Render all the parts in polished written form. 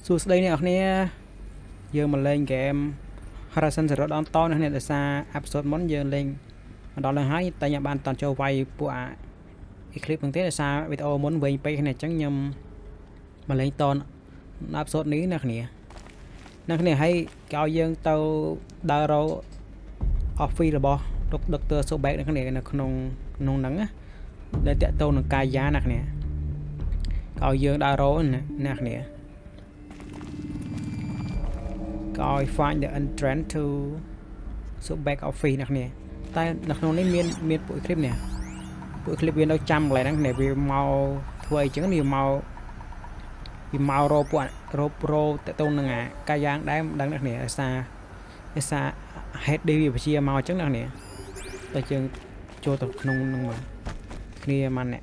Xua đây nè nè giờ mà lên game Horizon Zero Dawn to nè để xa episode món giờ lên đó là hai tay nhà bạn toàn cho vay của clip bằng thế là xa video muốn về page này chẳng nhầm mà lên to episode ní nè hay cao dương tàu đào rô office là bò doctor số 7 này là nông nắng á để tẹt tàu nó cài giá nè cao dương đào rô nè coi find the entrance to số back office nè tay nó này miền buổi clip nè buổi clip viên đâu trăm lại nè vì màu thuê chứng nhiều màu vì màu pro tại tôn nè ca giang đang nè xa hết đi vì chia màu chứng nè tại trường cho tập nông mà kia mà nè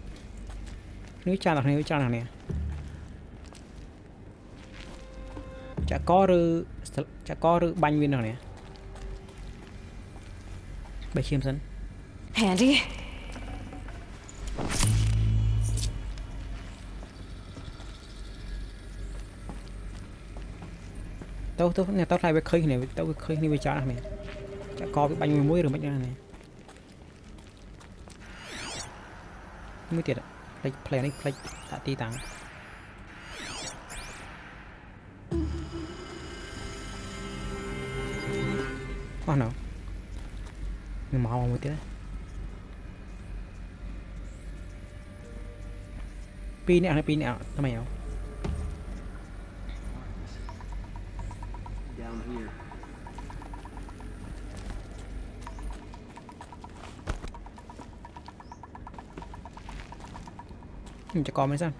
nếu cha nè chả có rư banh viên nào nè bay chim sân Handy. tao này với khơi này tao khơi này với cha này chả có cái banh muối rồi mấy cái này mới tiệt ạ play tạ tí tặng oh no nhưng màu một tí đấy pin nè tao mày cho con mấy sao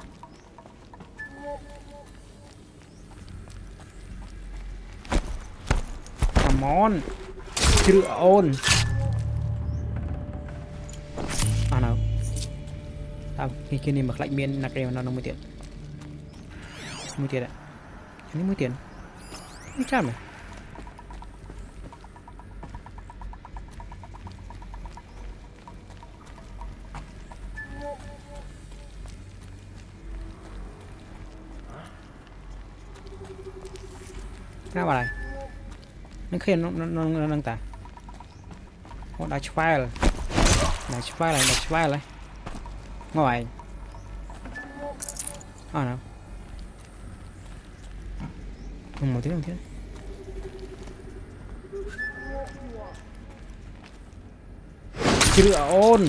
come on chưa ôn nào tao khi này mặc lạnh miên nạc đều nó mới tiền ạ anh mới tiền không chắc mà nào vào đây nó khi nó nâng ta một đại file này ngoài nào một tiếng chưa ôn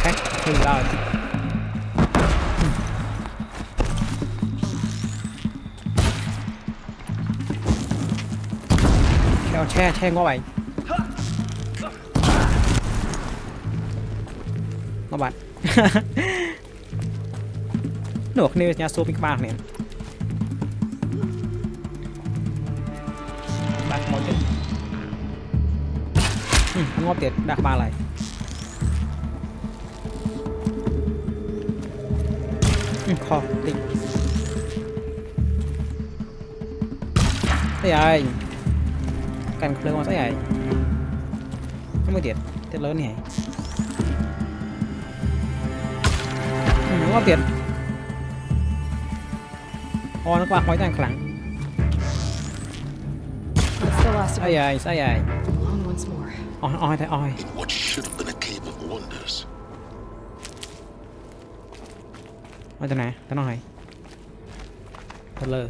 khách thì rồi che ngó bạn ngó bạn nổ này nhà số các bạn này bạn mỏi chân ngó tiệt đặt ba lại kho tinh đây rồi cần được con này không mới tiệt lớn này ngon tiền nó qua khói tan khẳng ai oi thấy oi oi tao nè tao nói thật lơ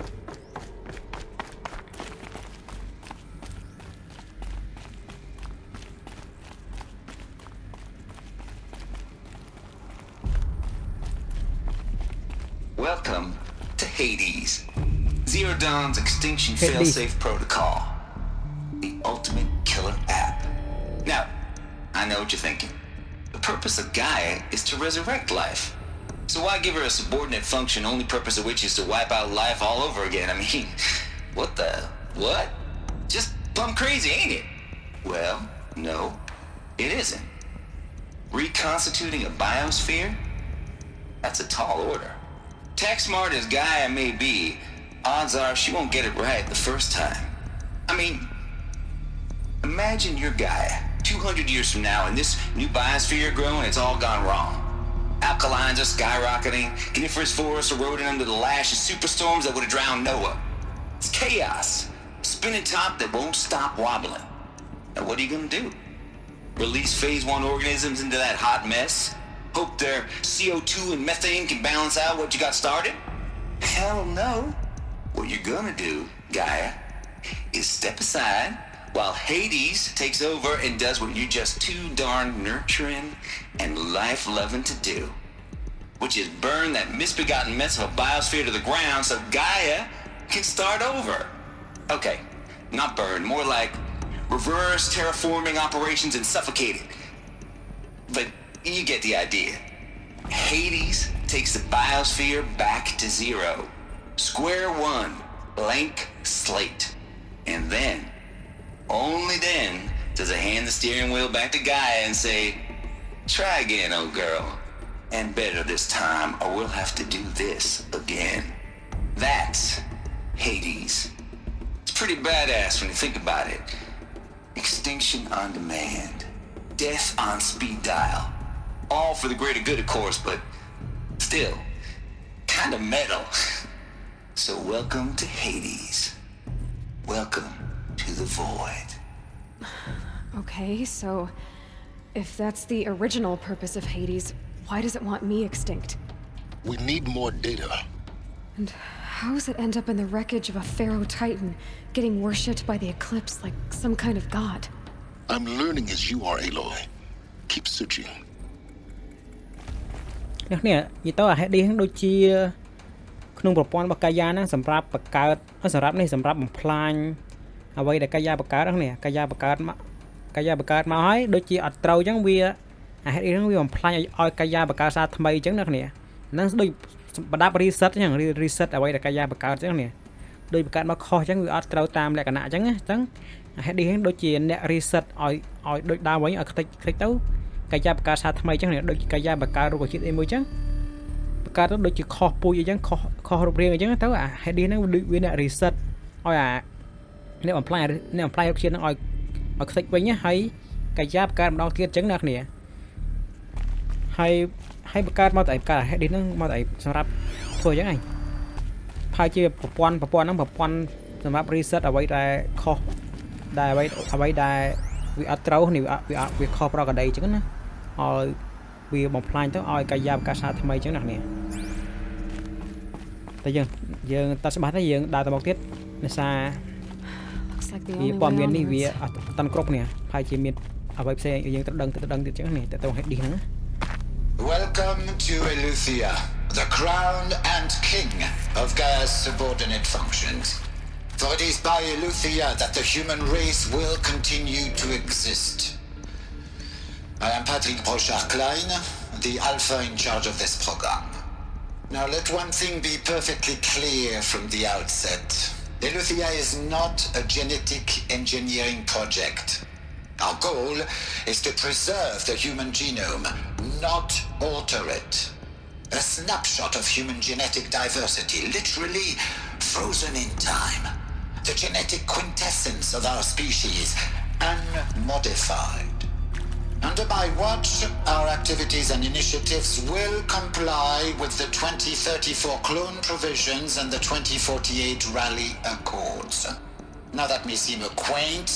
Welcome to Helis, Zero Dawn's extinction failsafe protocol, the ultimate killer app. Now, I know what you're thinking. The purpose of Gaia is to resurrect life. So why give her a subordinate function, only purpose of which is to wipe out life all over again? I mean, what? Just plumb crazy, ain't it? Well, no, it isn't. Reconstituting a biosphere? That's a tall order. Tech smart as Gaia may be, odds are she won't get it right the first time. I mean, imagine you're Gaia, 200 years from now, and this new biosphere growing, it's all gone wrong. Alkalines are skyrocketing. Coniferous forests eroding under the lash of superstorms that would have drowned Noah. It's chaos. Spinning top that won't stop wobbling. Now what are you gonna do? Release phase 1 organisms into that hot mess? Hope their CO2 and methane can balance out what you got started? Hell no. What you're gonna do, Gaia, is step aside while Hades takes over and does what you're just too darn nurturing and life-loving to do, which is burn that misbegotten mess of a biosphere to the ground so Gaia can start over. Okay, not burn, more like reverse terraforming operations and suffocate it. But you get the idea. Hades takes the biosphere back to zero. Square one, blank slate. And then, only then, does it hand the steering wheel back to Gaia and say, try again, old girl. And better this time, or we'll have to do this again. That's Hades. It's pretty badass when you think about it. Extinction on demand. Death on speed dial. All for the greater good, of course, but still, kind of metal. So welcome to Hades. Welcome to the void. Okay, so if that's the original purpose of Hades, why does it want me extinct? We need more data. And how does it end up in the wreckage of a pharaoh titan, getting worshipped by the eclipse like some kind of god? I'm learning as you are, Aloy. Keep searching. នេះនិយាយទៅអា Helis ដូចជាក្នុងប្រព័ន្ធរបស់កាយាហ្នឹងសម្រាប់បង្កើតសម្រាប់នេះសម្រាប់បំផ្លាញអ្វីដែលកាយាបង្កើតហ្នឹងនេះកាយាបង្កើតមកហើយដូចជាអត់ត្រូវអញ្ចឹងវាអា Helis ហ្នឹងវាបំផ្លាញឲ្យកាយាបង្កើតសារថ្មីអញ្ចឹងណាគ្នាហ្នឹងដូចបដាប់ reset អញ្ចឹង reset អ្វីដែលកាយាបង្កើតអញ្ចឹងនេះដូចបង្កើតមកខុសអញ្ចឹងវាអត់ត្រូវតាមលក្ខណៈអញ្ចឹងណាអញ្ចឹងអា Helis ហ្នឹងដូចជាអ្នក reset ឲ្យដូចដើមវិញឲ្យខ្ទេចទៅកាយាបង្កើតសារថ្មីអញ្ចឹងដូចកាយាបង្កើតរូបជាតិអីមួយអញ្ចឹងបង្កើតទៅដូចជាខុសពូជអីចឹងខុសរូបរាងអញ្ចឹងទៅអា Helis ហ្នឹងវាអ្នក reset ឲ្យអាអ្នកបំផ្លាញរូបជាតិហ្នឹងឲ្យខ្ទេចវិញហើយកាយាបង្កើតម្ដងទៀតអញ្ចឹងណាគ្នាហើយបង្កើតមកតែបង្កើត Helis ហ្នឹងមកតែសម្រាប់ធ្វើអញ្ចឹងឯងហើយជាប្រព័ន្ធហ្នឹងប្រព័ន្ធសម្រាប់ reset អ្វីដែលខុសដែលអ្វីដែលវាអត់ត្រូវនេះវាខុសប្រក្រតីអញ្ចឹងណាឲ្យវាបំផ្លាញទៅឲ្យកាយាបង្កើតសារថ្មីអញ្ចឹងណាគ្នាតែយើងតើច្បាស់ទេយើងដើរទៅមកទៀតដោយសារវាព័ត៌មាននេះវាអត់តាន់គ្រប់គ្នាហើយជាមានអ្វីផ្សេងយើងត្រូវដឹងទៀតអញ្ចឹងនេះតែទៅ Helis ហ្នឹង Welcome to Eleuthia, the crown and king of Gaia's subordinate functions. For it is by Eleuthia that the human race will continue to exist. I am Patrick Brochard-Klein, the alpha in charge of this program. Now let one thing be perfectly clear from the outset. Eleuthia is not a genetic engineering project. Our goal is to preserve the human genome, not alter it. A snapshot of human genetic diversity, literally frozen in time. The genetic quintessence of our species, unmodified. Under my watch, our activities and initiatives will comply with the 2034 clone provisions and the 2048 Rally Accords. Now that may seem a quaint,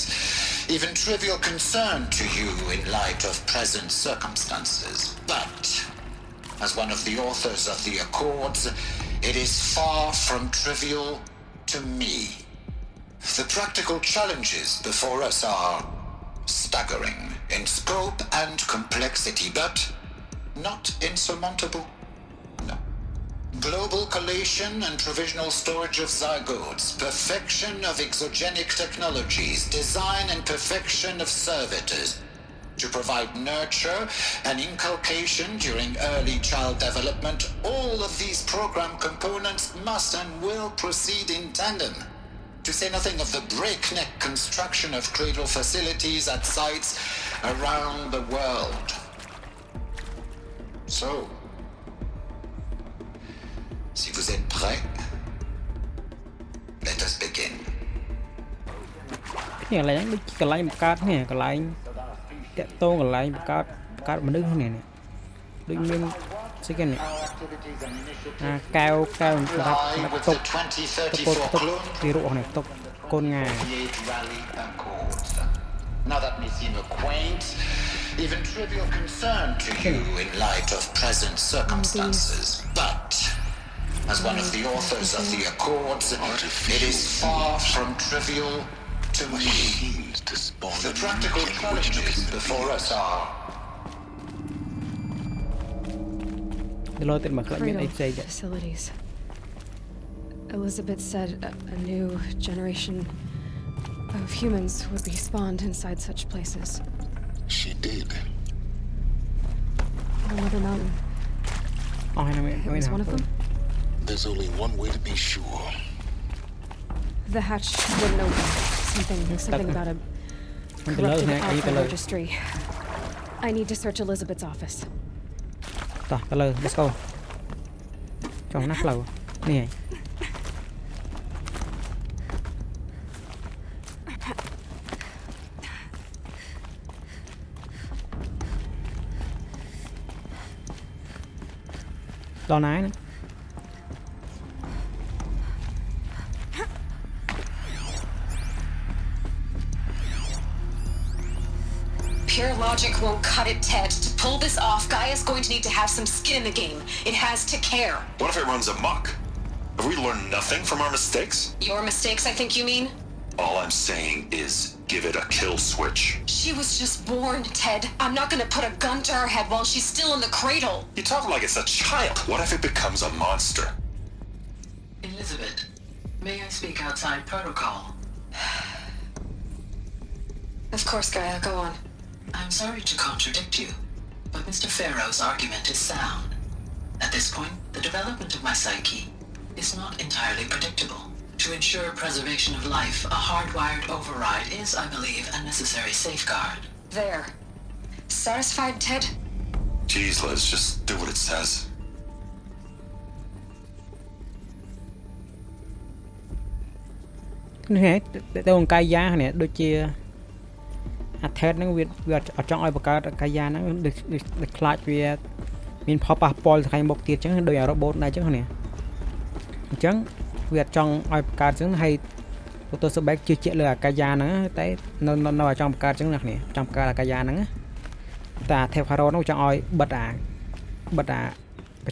even trivial concern to you in light of present circumstances, but as one of the authors of the Accords, it is far from trivial to me. The practical challenges before us are staggering in scope and complexity, but not insurmountable. No. Global collation and provisional storage of zygotes, perfection of exogenic technologies, design and perfection of servitors to provide nurture and inculcation during early child development. All of these program components must and will proceed in tandem. To say nothing of the breakneck construction of cradle facilities at sites around the world. So, si vous êtes prêts, let us begin. នេះកន្លែងដូចកន្លែងបង្កើតនេះកន្លែងតាក់ទងកន្លែងបង្កើតមនុស្សនេះដូចមាន Second, our activities and initiatives cao cao comply đặt with tục the 2034 tục clone thì rụa này tục côn ngà 48 Rally Accords. Now that may seem a quaint, even trivial concern to you in light of present circumstances, but as one of the authors of the Accords, it is far from trivial to me. The practical challenges before us are the lôi tiền mà lại miễn Cradle vậy facilities. Elizabeth said a new generation of humans would be spawned inside such places. She did. Another mountain. It was one of them. There's only one way to be sure. The hatch wouldn't open. Something about a corrupted alpha registry. I need to search Elizabeth's office. tỏ tao lời let's go trong nắp lầu nè đo nái nữa Pure logic won't cut it, Ted. To pull this off, Gaia's going to need to have some skin in the game. It has to care. What if it runs amok? Have we learned nothing from our mistakes? Your mistakes, I think you mean? All I'm saying is give it a kill switch. She was just born, Ted. I'm not gonna put a gun to her head while she's still in the cradle. You talk like it's a child. What if it becomes a monster? Elizabeth, may I speak outside protocol? Of course, Gaia, go on. I'm sorry to contradict you, but Mr. Farrow's argument is sound. At this point, the development of my psyche is not entirely predictable. To ensure preservation of life, a hardwired override is, I believe, a necessary safeguard. There. Satisfied, Ted? Jeez, Liz, just do what it says. nè tôi cay giá nè đôi chia thét nó việc ở trong ai bạc cái giá nó được khai về miền pop pol thay một tiệt chẳng đôi robot này chẳng nè chẳng việc trong ai bạc chẳng hay tôi sẽ bác chưa chạy là cái giá nó tới nó ở trong bạc chẳng nè trong là cái giá nó ta theo pharo nó trong ai bật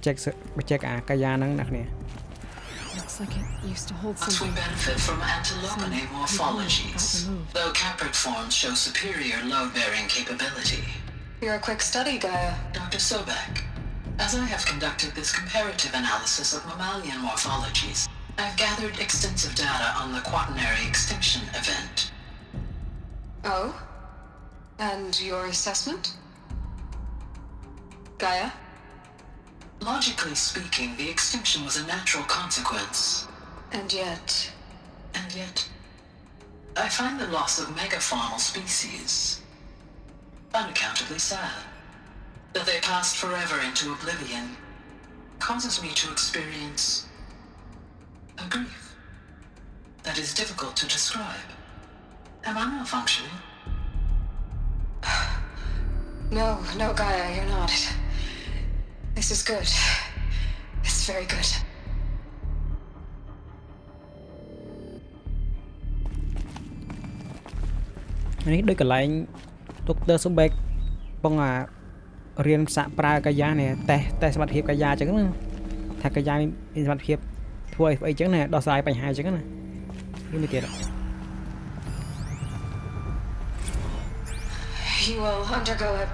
check cái giá nó nè Looks like it used to hold But we something. benefit from antilopine morphologies, though caprid forms show superior load-bearing capability. You're a quick study, Gaia. Dr. Sobek, as I have conducted this comparative analysis of mammalian morphologies, I've gathered extensive data on the quaternary extinction event. Oh? And your assessment? Gaia? Logically speaking, the extinction was a natural consequence. And yet, I find the loss of megafaunal species unaccountably sad. That they passed forever into oblivion causes me to experience a grief that is difficult to describe. Am I malfunctioning? No, Gaia, you're not. This is good. It's very good.នេះដូចកន្លែងតុកទ័រសុបេកបងរៀនសាកប្រើកាយានេះតេសមត្ថភាពកាយាអញ្ចឹងណាថាកាយាមានសមត្ថភាពធ្វើអីចឹងណាដោះស្រាយបញ្ហាអញ្ចឹងណានេះមួយទៀត You will undergo a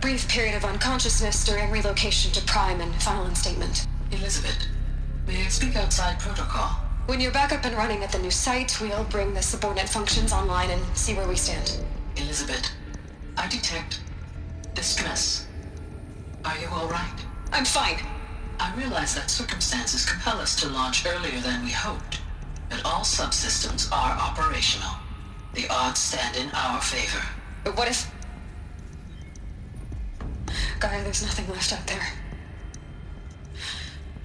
brief period of unconsciousness during relocation to Prime and final instatement. Elizabeth, may I speak outside protocol? When you're back up and running at the new site, we'll bring the subordinate functions online and see where we stand. Elizabeth, I detect distress. Are you all right? I'm fine. I realize that circumstances compel us to launch earlier than we hoped, but all subsystems are operational. The odds stand in our favor. But what if... Gaia, there's nothing left out there.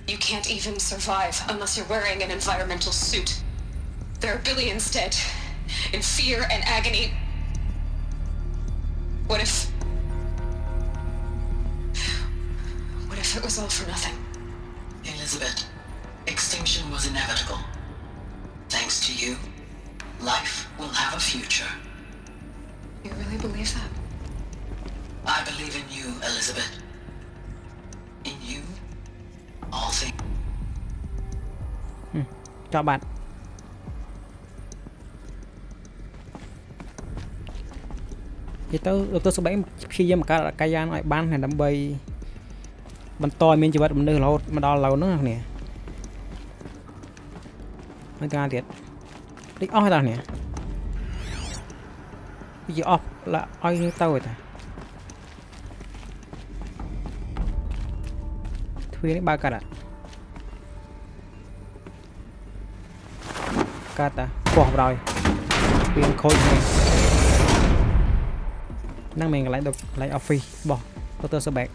You can't even survive unless you're wearing an environmental suit. There are billions dead, in fear and agony. What if if it was all for nothing? Elizabeth, extinction was inevitable. Thanks to you, life will have a future. You really believe that? I believe in you, Elizabeth. In you, all things. ចប់បាត់និយាយទៅលោកទស្សនៈព្យាយាមបង្កើតកាយយ៉ាងឲ្យបានដើម្បីបន្តឲ្យមានជីវិតមនុស្សរហូតមកដល់ឡូវហ្នឹងគ្នាហើយការទៀតតិចអស់ហើយតាគ្នាវាអស់ละឲ្យទៅហើយតាទ្វារនេះបើកកាត់កាត់តាបោះបដ ாய் វាខូចហ្នឹងហ្នឹងមិនកន្លែងទៅកន្លែង office បោះទៅសបែក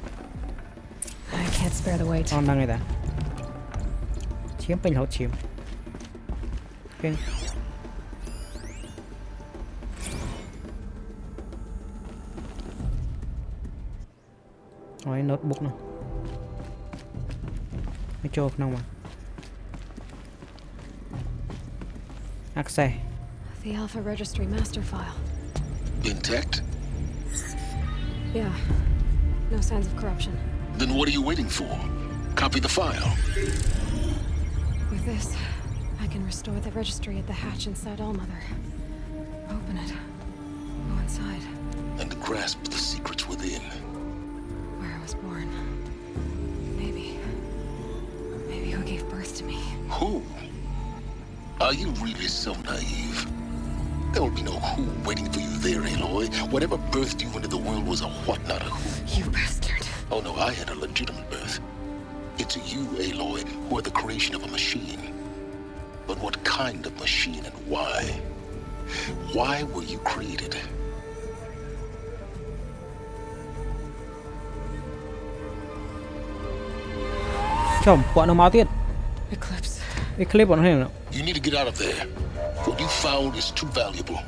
I can't spare the wait. អស់ហ្នឹងឯតាឈាមពេញរហូតឈាមគេឲ្យ notebook នោះឲ្យចូលក្នុងមក access The Alpha Registry master file. Intact? Yeah. No signs of corruption. Then what are you waiting for? Copy the file. With this, I can restore the registry at the hatch inside Allmother. Open it. Go inside. And grasp the secrets within. Where I was born. Maybe who gave birth to me. Who? Are you really so naive? There will be no who waiting for you there, Aloy. Whatever birthed you into the world was a what, not a who. You bastard. Oh no, I had a legitimate birth. It's you, Aloy, who are the creation of a machine. But what kind of machine and why? Why were you created? Chồng, bọn nó máu tiết. Eclipse. Eclipse bọn nó hình. You need to get out of there. What you found is too valuable.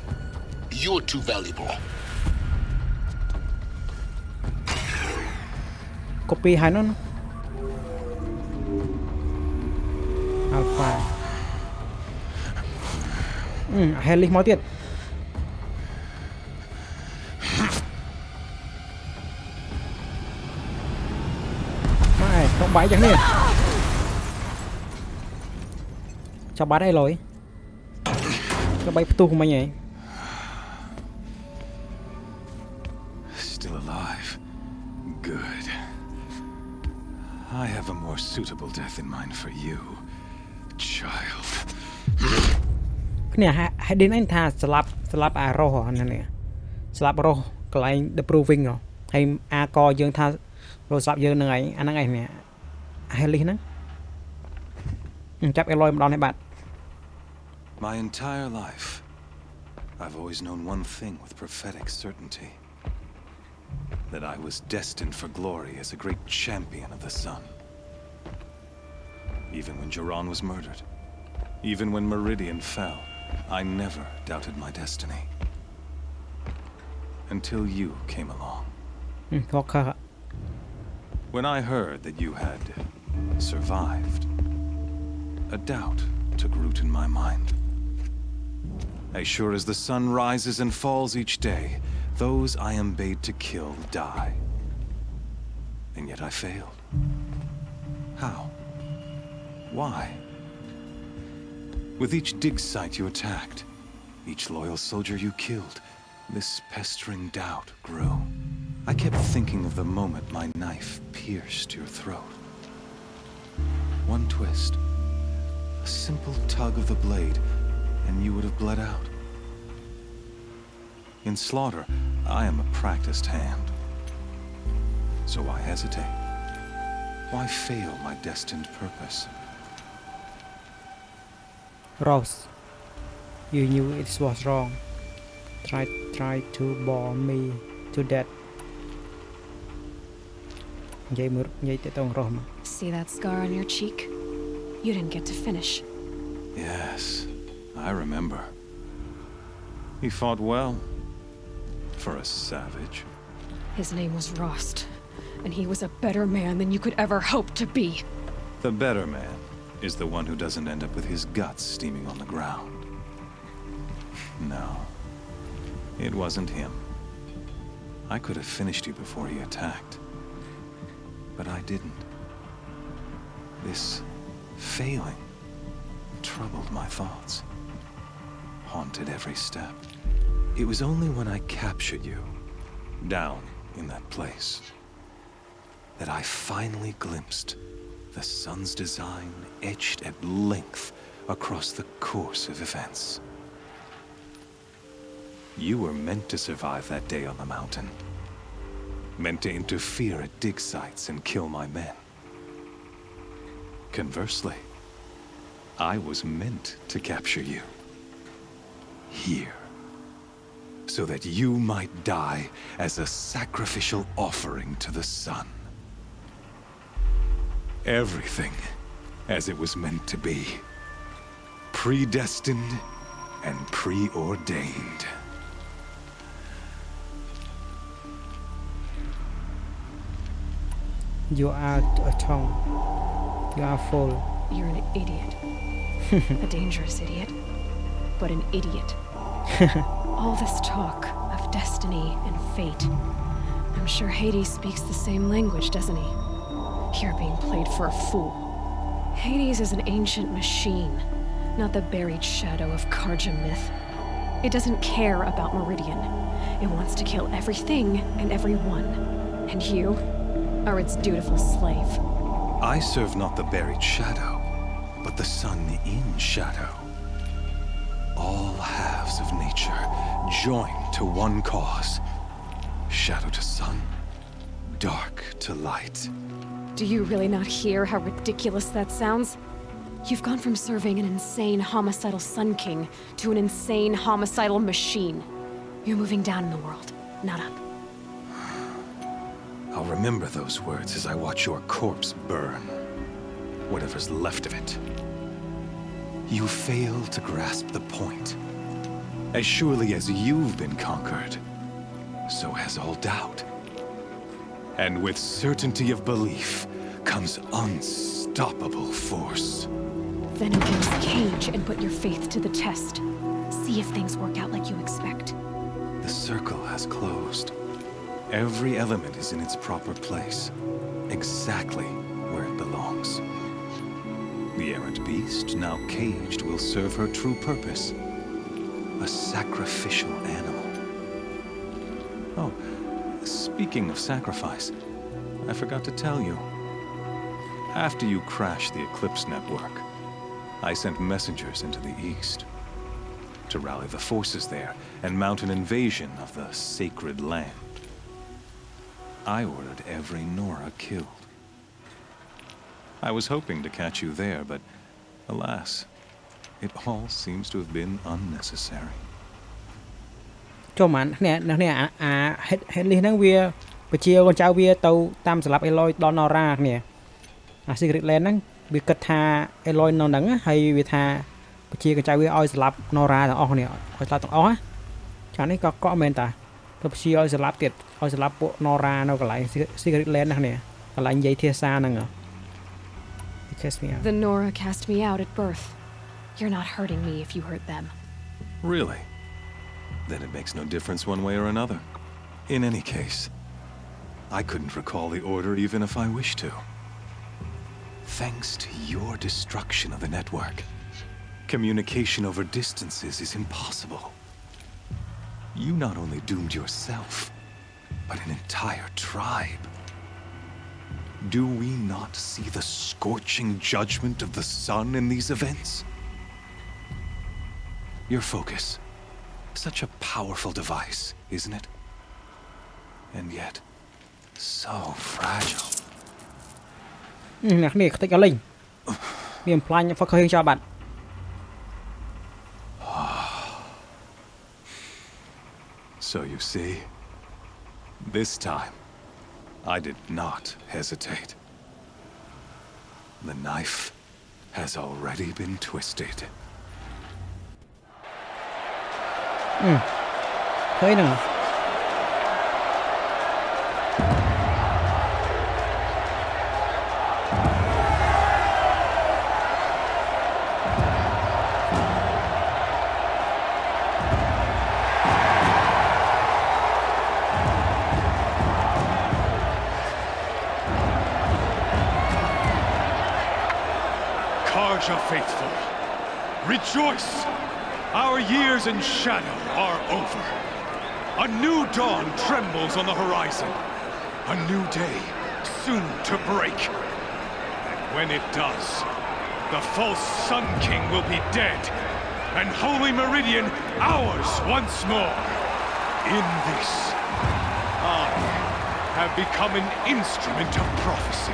You're too valuable. Copy hai nó. Alpha. Helis máu tiết. Mày, không bãi chẳng nè. Cho bắn đây lối. Cái bay tu của mày nhỉ? Still alive. Good. I have a more suitable death in mind for you, child. Nè, hãy đến anh thà slap arrow hả nè. Slap arrow cái lại the proving rồi. Hay a co dương tha rồi slap dương này anh này nè. Helis nè. Chắc Aloy mà đón này bạn. My entire life, I've always known one thing with prophetic certainty. That I was destined for glory as a great champion of the sun. Even when Jiran was murdered, even when Meridian fell, I never doubted my destiny. Until you came along. When I heard that you had survived, a doubt took root in my mind. As sure as the sun rises and falls each day, those I am bade to kill die. And yet I failed. How? Why? With each dig site you attacked, each loyal soldier you killed, this pestering doubt grew. I kept thinking of the moment my knife pierced your throat. One twist, a simple tug of the blade, and you would have bled out. In slaughter, I am a practiced hand. So why hesitate? Why fail my destined purpose? Rose, you knew it was wrong. Try to bore me to death. See that scar on your cheek? You didn't get to finish. Yes, I remember. He fought well. For a savage. His name was Rost, and he was a better man than you could ever hope to be. The better man is the one who doesn't end up with his guts steaming on the ground. No, it wasn't him. I could have finished you before he attacked, but I didn't. This failing troubled my thoughts, haunted every step. It was only when I captured you, down in that place, that I finally glimpsed the sun's design etched at length across the course of events. You were meant to survive that day on the mountain, meant to interfere at dig sites and kill my men. Conversely, I was meant to capture you here, so that you might die as a sacrificial offering to the sun. Everything as it was meant to be, predestined and preordained. You are a tongue. You are full. You're an idiot. A dangerous idiot, but an idiot. All this talk of destiny and fate. I'm sure Hades speaks the same language, doesn't he? You're being played for a fool. Hades is an ancient machine, not the buried shadow of Karja myth. It doesn't care about Meridian. It wants to kill everything and everyone. And you are its dutiful slave. I serve not the buried shadow, but the sun in shadow. All halves of nature joined to one cause. Shadow to sun, dark to light. Do you really not hear how ridiculous that sounds? You've gone from serving an insane homicidal Sun King to an insane homicidal machine. You're moving down in the world, not up. I'll remember those words as I watch your corpse burn. Whatever's left of it. You fail to grasp the point. As surely as you've been conquered, so has all doubt. And with certainty of belief comes unstoppable force. Then open this cage and put your faith to the test. See if things work out like you expect. The circle has closed. Every element is in its proper place, exactly where it belongs. The errant beast, now caged, will serve her true purpose. A sacrificial animal. Oh, speaking of sacrifice, I forgot to tell you. After you crashed the Eclipse network, I sent messengers into the east to rally the forces there and mount an invasion of the sacred land. I ordered every Nora killed. I was hoping to catch you there, but alas, it all seems to have been unnecessary. ចុះមិននេះអា Helis ហ្នឹងវាបជាកូនចៅវាទៅតាមស្លាប់ Aloy ដល់ Nora គ្នាអា Secret Land ហ្នឹងវាគិតថា Aloy នៅហ្នឹងហើយវាថាបជាកូនចៅវាឲ្យស្លាប់ Nora ទាំងអស់គ្នាឲ្យស្លាប់ទាំងអស់ណាចានេះក៏កក់មែនតាទៅបជាឲ្យស្លាប់ទៀតឲ្យស្លាប់ពួក Nora នៅកន្លែង Secret Land ហ្នឹងគ្នាកន្លែងនិយាយធាសាហ្នឹងThe Nora cast me out at birth. You're not hurting me if you hurt them. Really? Then it makes no difference one way or another. In any case, I couldn't recall the order even if I wished to. Thanks to your destruction of the network, communication over distances is impossible. You not only doomed yourself, but an entire tribe. Do we not see the scorching judgment of the sun in these events? Your focus, such a powerful device, isn't it? And yet, so fragile. អ្នកនេះខ្ទេចកលេងមានផ្លាញ់ focus ចោលបាត់ So you see, this time I did not hesitate. The knife has already been twisted. ឃើញហ្នឹង Charge of faithful. Rejoice! Our years in shadow are over. A new dawn trembles on the horizon. A new day soon to break. And when it does, the false Sun King will be dead, and Holy Meridian ours once more. In this, I have become an instrument of prophecy.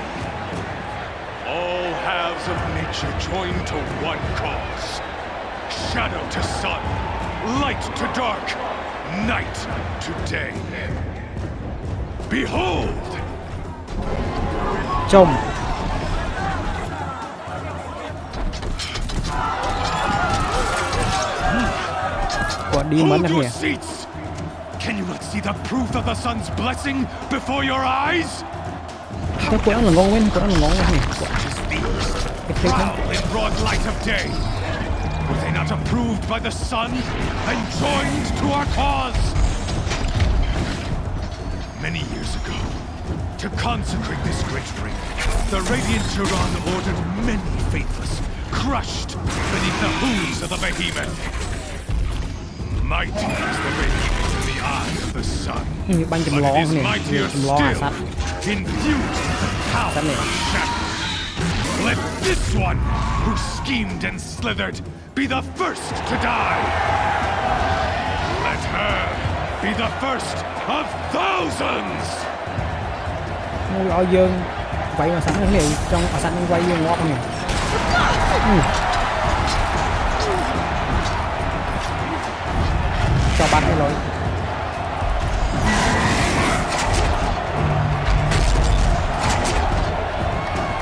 All halves of nature join to one cause. Shadow to sun, light to dark, night to day. Behold! ចុំ គាត់ឌីមិនណា Hold គ្នា your seats! Can you not see the proof of the sun's blessing before your eyes? តែគាត់អត់ល្ងងវិញគាត់អត់ល្ងងណាគ្នា Such as these, proud in broad light of day. Were they not approved by the sun and joined to our cause? Many years ago, to consecrate this great ring, the Radiant Turan ordered many faithless, crushed beneath the hooves of the behemoth. Mighty is the radiance in the eye of the sun, នេះវាបាញ់ចម្ល but ង it is គ្នា mightier ចម្លងអាសត្វ still, infused with the power Suddenly. of shadow. Let this one, who schemed and slithered, be the first to die. Let her be the first of thousands. មួយឲ្យយើងវាយអាសត្វនេះគ្នាចង់អាសត្វនេះវាយយើងងាប់គ្នាចុះបាត់នេះឡើយ